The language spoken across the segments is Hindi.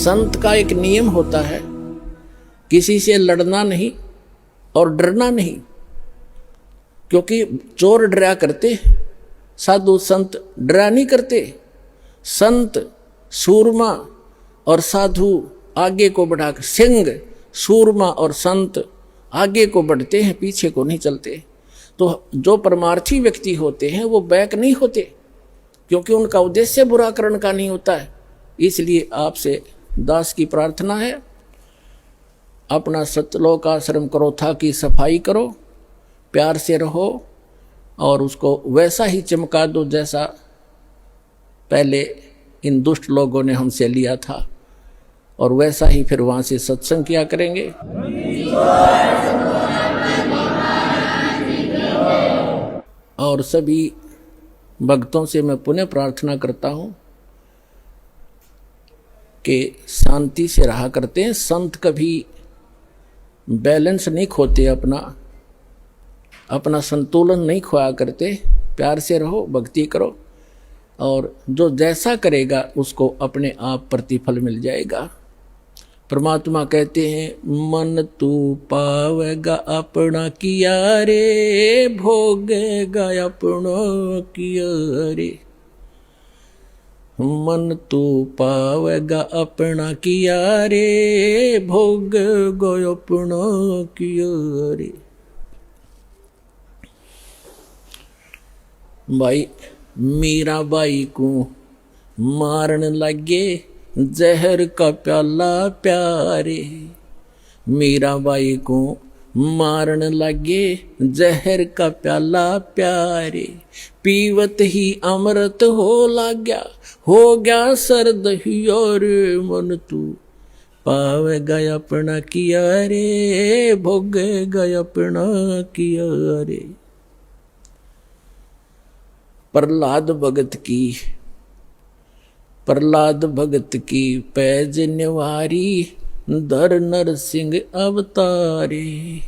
संत का एक नियम होता है, किसी से लड़ना नहीं और डरना नहीं, क्योंकि चोर डरा करते, साधु संत डरा नहीं करते। संत सूरमा और साधु आगे को बढ़ाकर, सिंह सूरमा और संत आगे को बढ़ते हैं, पीछे को नहीं चलते। तो जो परमार्थी व्यक्ति होते हैं वो बैक नहीं होते, क्योंकि उनका उद्देश्य बुरा करने का नहीं होता है। इसलिए आपसे दास की प्रार्थना है, अपना सतलोक आश्रम करो, था की सफाई करो, प्यार से रहो और उसको वैसा ही चमका दो जैसा पहले इन दुष्ट लोगों ने हमसे लिया था, और वैसा ही फिर वहाँ से सत्संग किया करेंगे। और सभी भक्तों से मैं पुनः प्रार्थना करता हूँ कि शांति से रहा करते हैं। संत कभी बैलेंस नहीं खोते, अपना संतुलन नहीं खोया करते। प्यार से रहो, भक्ति करो, और जो जैसा करेगा उसको अपने आप प्रतिफल मिल जाएगा। परमात्मा कहते हैं, मन तू पावेगा अपना किया रे, भोगेगा अपना किया रे। मन तू पावेगा अपना किया रे, भोगेगा अपना किया रे। भाई मीरा बाई को मारन लगे जहर का प्याला प्यारे, मीरा बाई को मारन लगे जहर का प्याला प्यारे। पीवत ही अमृत हो गया सर्द ही, और मन तू पावेगा अपना किया रे, भोगेगा अपना किया रे। प्रहलाद भगत की पैज निवारी, धर नरसिंह अवतारे।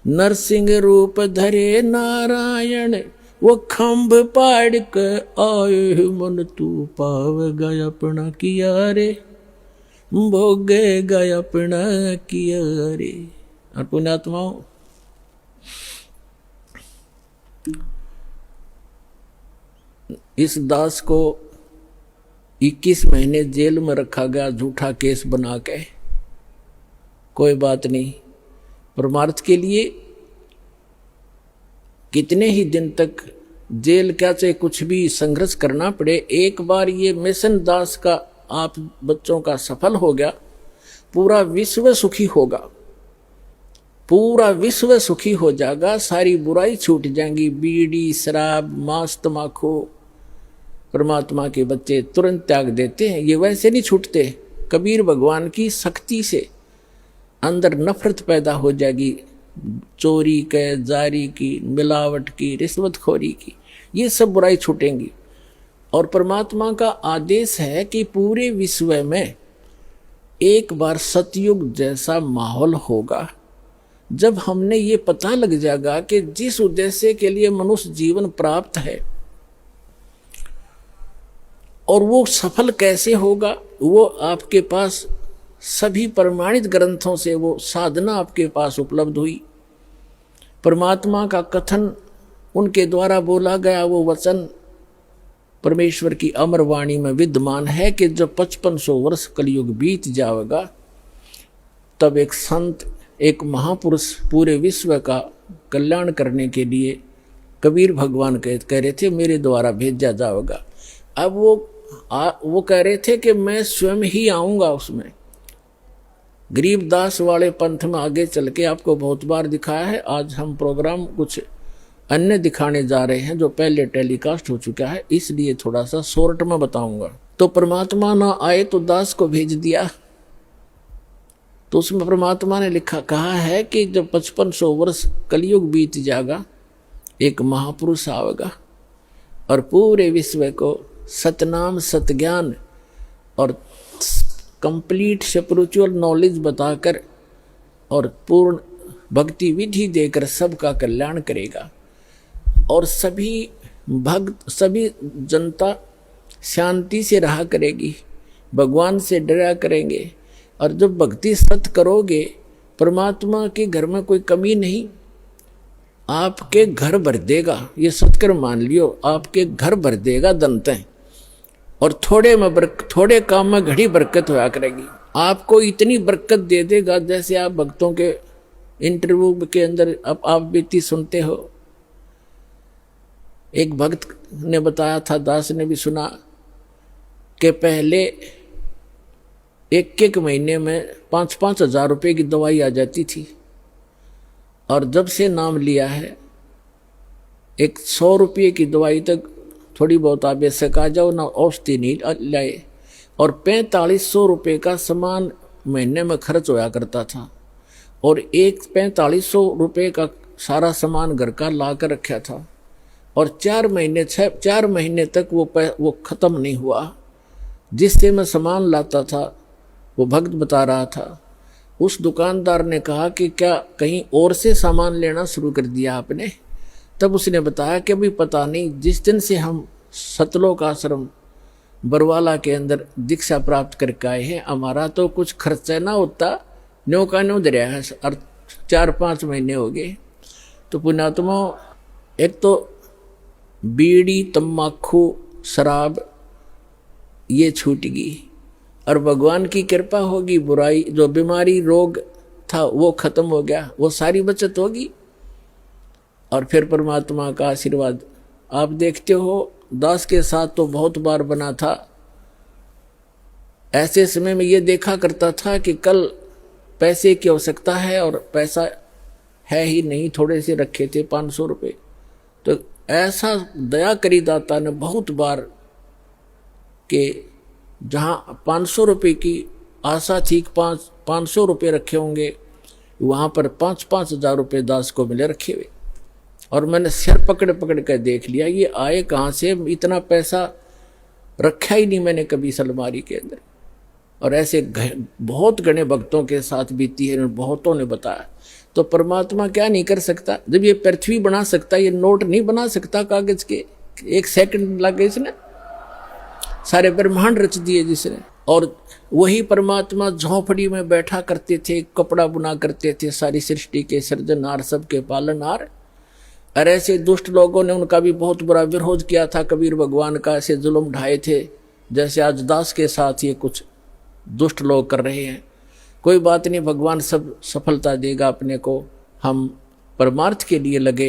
नरसिंह रूप धरे नारायण, वो खंभ पाड़ के आए, मन तू पावेगा अपना किया रे, भोगेगा अपना किया रे। और पुण्यात्माओं, इस दास को 21 महीने जेल में रखा गया झूठा केस बना के। कोई बात नहीं, परमार्थ के लिए कितने ही दिन तक जेल क्या चाहे कुछ भी संघर्ष करना पड़े, एक बार ये मिशन दास का आप बच्चों का सफल हो गया, पूरा विश्व सुखी होगा, पूरा विश्व सुखी हो जाएगा। सारी बुराई छूट जाएंगी, बीड़ी शराब मांस तमाकू परमात्मा के बच्चे तुरंत त्याग देते हैं, ये वैसे नहीं छूटते। कबीर भगवान की शक्ति से अंदर नफरत पैदा हो जाएगी, चोरी के, जारी की, मिलावट की, रिश्वतखोरी की, ये सब बुराई छूटेंगी। और परमात्मा का आदेश है कि पूरे विश्व में एक बार सतयुग जैसा माहौल होगा, जब हमने ये पता लग जाएगा कि जिस उद्देश्य के लिए मनुष्य जीवन प्राप्त है और वो सफल कैसे होगा, वो आपके पास सभी प्रमाणित ग्रंथों से वो साधना आपके पास उपलब्ध हुई। परमात्मा का कथन उनके द्वारा बोला गया वो वचन परमेश्वर की अमर वाणी में विद्यमान है कि जब 5500 वर्ष कलयुग बीत जाएगा, तब एक संत, एक महापुरुष पूरे विश्व का कल्याण करने के लिए कबीर भगवान कह रहे थे मेरे द्वारा भेजा जाएगा। अब वो कह रहे थे कि मैं स्वयं ही आऊंगा उसमें। गरीबदास वाले पंथ में आगे चल के आपको बहुत बार दिखाया है। आज हम प्रोग्राम कुछ अन्य दिखाने जा रहे हैं जो पहले टेलीकास्ट हो चुका है, इसलिए थोड़ा सा शॉर्ट में बताऊंगा। तो परमात्मा ना आए तो दास को भेज दिया, तो उसमें परमात्मा ने कहा है कि जब 5500 वर्ष कलयुग बीत जाएगा, एक महापुरुष आएगा और पूरे विश्व को सतनाम सतज्ञान और कंप्लीट स्पिरिचुअल नॉलेज बताकर और पूर्ण भक्ति विधि देकर सबका कल्याण करेगा। और सभी भक्त, सभी जनता शांति से रहा करेगी, भगवान से डरा करेंगे। और जब भक्ति सत करोगे, परमात्मा के घर में कोई कमी नहीं, आपके घर भर देगा। ये सत्कर मान लियो, आपके घर भर देगा दंतें। और थोड़े काम में घड़ी बरकत होया करेगी। आपको इतनी बरकत दे देगा, जैसे आप भक्तों के इंटरव्यू के अंदर आप बीती सुनते हो। एक भक्त ने बताया था, दास ने भी सुना, कि पहले एक महीने में 5-5 हजार रुपये की दवाई आ जाती थी, और जब से नाम लिया है 100 रुपये की दवाई तक थोड़ी बहुत आप बेशक आ जाओ ना, औषधि नहीं लाए। और 4500 रुपये का सामान महीने में खर्च होया करता था, और 4500 रुपये का सारा सामान घर का ला कर रखा था, और 4 महीने तक वो ख़त्म नहीं हुआ। जिससे मैं सामान लाता था, वो भक्त बता रहा था, उस दुकानदार ने कहा कि क्या कहीं और से सामान लेना शुरू कर दिया आपने? तब उसने बताया कि अभी पता नहीं, जिस दिन से हम सतलोक आश्रम बरवाला के अंदर दीक्षा प्राप्त करके आए हैं, हमारा तो कुछ खर्चा ना होता, न्यो का न्यो दरिया है, और 4-5 महीने हो गए। तो पुण्यात्मा, एक तो बीड़ी, तम्बाकू, शराब ये छूट गई, और भगवान की कृपा होगी, बुराई जो बीमारी रोग था वो खत्म हो गया, वो सारी बचत होगी। और फिर परमात्मा का आशीर्वाद आप देखते हो। दास के साथ तो बहुत बार बना था। ऐसे समय में ये देखा करता था कि कल पैसे की आवश्यकता है, और पैसा है ही नहीं, थोड़े से रखे थे 500 रुपये। तो ऐसा दया करी दाता ने बहुत बार कि जहाँ 500 रुपये की आशा थी, 500 रुपये रखे होंगे, वहाँ पर 5-5 हजार रुपये दास को मिले रखे हुए। और मैंने सिर पकड़ कर देख लिया, ये आए कहाँ से, इतना पैसा रखा ही नहीं मैंने कभी अलमारी के अंदर। और ऐसे बहुत घने भक्तों के साथ बीती है, बहुतों ने बताया। तो परमात्मा क्या नहीं कर सकता? जब ये पृथ्वी बना सकता, ये नोट नहीं बना सकता कागज के, 1 सेकंड लगे इसने, सारे ब्रह्मांड रच दिए जिसने। और वही परमात्मा झोंपड़ी में बैठा करते थे, कपड़ा बुना करते थे, सारी सृष्टि के सृजनहार, सबके पालनहार। और ऐसे दुष्ट लोगों ने उनका भी बहुत बुरा विरोध किया था, कबीर भगवान का ऐसे जुल्म ढाए थे, जैसे आज दास के साथ ये कुछ दुष्ट लोग कर रहे हैं। कोई बात नहीं, भगवान सब सफलता देगा अपने को। हम परमार्थ के लिए लगे।